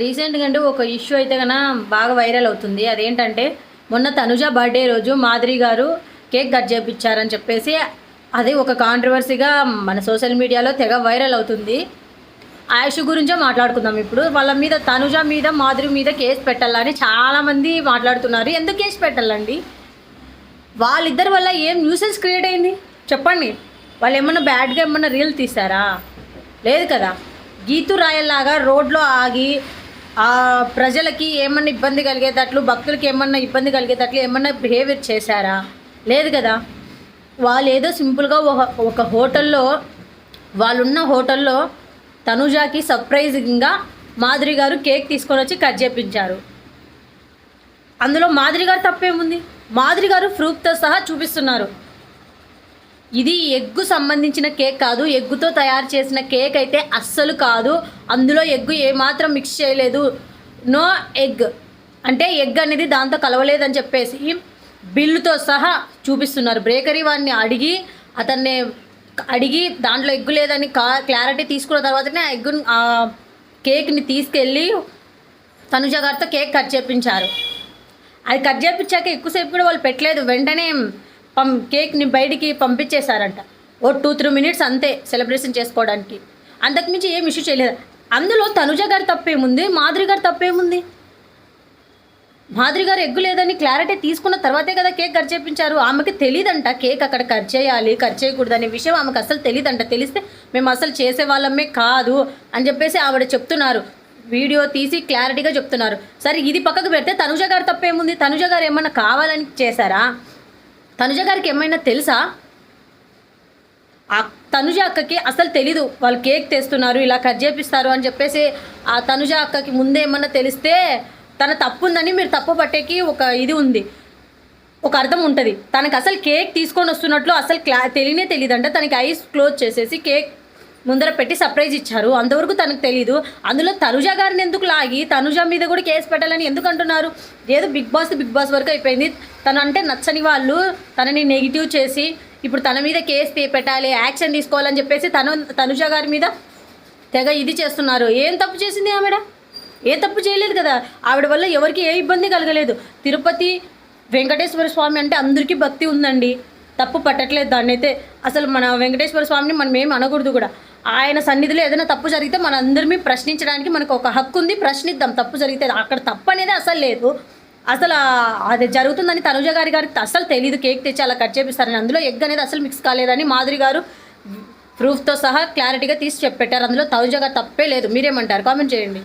రీసెంట్‌గా అంటే ఒక ఇష్యూ అయితే బాగా వైరల్ అవుతుంది. అదేంటంటే మొన్న తనుజ బర్త్‌డే రోజు మాధురి గారు కేక్ కట్ చేపిచ్చారని చెప్పేసి అది ఒక కాంట్రోవర్సీగా మన సోషల్ మీడియాలో తెగ వైరల్ అవుతుంది. ఆ ఇష్యూ గురించే మాట్లాడుకుందాం ఇప్పుడు. వాళ్ళ మీద తనుజ మీద, మాధురి మీద కేసు పెట్టాలని చాలామంది మాట్లాడుతున్నారు. ఎందుకు కేసు పెట్టాలండి? వాళ్ళిద్దరి వల్ల ఏం న్యూసెన్స్ క్రియేట్ అయింది చెప్పండి? వాళ్ళు ఏమన్నా బ్యాడ్‌గా ఏమన్నా రీల్ తీశారా? లేదు కదా. గీతు రాయల్లాగా రోడ్లో ఆగి ప్రజలకి ఏమన్నా ఇబ్బంది కలిగేటట్లు, భక్తులకి ఏమన్నా ఇబ్బంది కలిగేటట్లు ఏమన్నా బిహేవియర్ చేశారా? లేదు కదా. వాళ్ళు ఏదో సింపుల్గా ఒక హోటల్లో, వాళ్ళున్న హోటల్లో తనుజాకి సర్ప్రైజింగ్గా మాధురి గారు కేక్ తీసుకొని వచ్చి కట్ చేపించారు. అందులో మాధురి గారు తప్పేముంది? మాధురి గారు ప్రూఫ్తో సహా చూపిస్తున్నారు. ఇది ఎగ్గు సంబంధించిన కేక్ కాదు, ఎగ్గుతో తయారు చేసిన కేక్ అయితే అస్సలు కాదు, అందులో ఎగ్గు ఏమాత్రం మిక్స్ చేయలేదు, నో ఎగ్ అంటే ఎగ్ అనేది దాంతో కలవలేదని చెప్పేసి బిల్లుతో సహా చూపిస్తున్నారు. బేకరీ వాడిని అడిగి దాంట్లో ఎగ్గు లేదని క్లారిటీ తీసుకున్న తర్వాతనే ఆ ఎగ్గు కేక్ని తీసుకెళ్ళి తనుజ గారితో కేక్ కట్ చేయించారు. అది కట్ చేయించాక ఎక్కువసేపు కూడా వాళ్ళు పెట్టలేదు, వెంటనే కేక్ని బయటికి పంపించేశారంట. ఓ 2-3 మినిట్స్ అంతే సెలబ్రేషన్ చేసుకోవడానికి, అంతకుమించి ఏం ఇష్యూ చేయలేదు. అందులో తనుజ గారి తప్పేముంది? మాధురి గారు తప్పేముంది? మాధురి గారు ఎగ్గు లేదని క్లారిటీ తీసుకున్న తర్వాతే కదా కేక్ కట్ చేయించారు. ఆమెకి తెలియదంట కేక్ అక్కడ కట్ చేయాలి, కట్ చేయకూడదు అనే విషయం ఆమెకు అసలు తెలియదంట. తెలిస్తే మేము అసలు చేసేవాళ్ళమే కాదు అని చెప్పేసి ఆవిడ చెప్తున్నారు, వీడియో తీసి క్లారిటీగా చెప్తున్నారు. సరే ఇది పక్కకు పెడితే తనుజ గారు తప్పేముంది? తనుజ గారు ఏమన్నా కావాలని చేశారా? తనుజ గారికి ఏమైనా తెలుసా? ఆ తనుజ అక్కకి అసలు తెలీదు వాళ్ళు కేక్ తెస్తున్నారు, ఇలా కట్ చేపిస్తారు అని చెప్పేసి. ఆ తనుజ అక్కకి ముందే ఏమన్నా తెలిస్తే తన తప్పు ఉందని మీరు తప్పు పట్టేకి ఒక ఇది ఉంది, ఒక అర్థం ఉంటుంది. తనకు అసలు కేక్ తీసుకొని వస్తున్నట్లు అసలు తెలియదంటే తనకి ఐస్ క్లోజ్ చేసేసి కేక్ ముందర పెట్టి సర్ప్రైజ్ ఇచ్చారు. అంతవరకు తనకు తెలీదు. అందులో తనుజ గారిని ఎందుకు లాగి తనుజ మీద కూడా కేసు పెట్టాలని ఎందుకు అంటున్నారు? ఏదో బిగ్ బాస్ వరకు అయిపోయింది. తను అంటే నచ్చని వాళ్ళు తనని నెగిటివ్ చేసి ఇప్పుడు తన మీద కేసు పెట్టాలి, యాక్షన్ తీసుకోవాలని చెప్పేసి తనుజ గారి మీద తెగ ఇది చేస్తున్నారు. ఏం తప్పు చేసింది ఆవిడ? ఏ తప్పు చేయలేదు కదా. ఆవిడ వల్ల ఎవరికి ఏ ఇబ్బంది కలగలేదు. తిరుపతి వెంకటేశ్వర స్వామి అంటే అందరికీ భక్తి ఉందండి, తప్పు పట్టట్లేదు దాన్ని అయితే. అసలు మన వెంకటేశ్వర స్వామిని మనం ఏమి అనకూడదు కూడా. ఆయన సన్నిధిలో ఏదైనా తప్పు జరిగితే మనందరినీ ప్రశ్నించడానికి మనకు ఒక హక్కు ఉంది, ప్రశ్నిద్దాం. తప్పు జరిగితే అక్కడ తప్పు అనేది అసలు లేదు. అసలు అది జరుగుతుందని తనుజ గారికి అసలు తెలియదు. కేక్ తెచ్చి అలా కట్ చేపిస్తారని, అందులో ఎగ్ అనేది అసలు మిక్స్ కాలేదని మాధురి గారు ప్రూఫ్తో సహా క్లారిటీగా తీసి చెప్పెట్టారు. అందులో తనుజ గారు తప్పే లేదు. మీరేమంటారు? కామెంట్ చేయండి.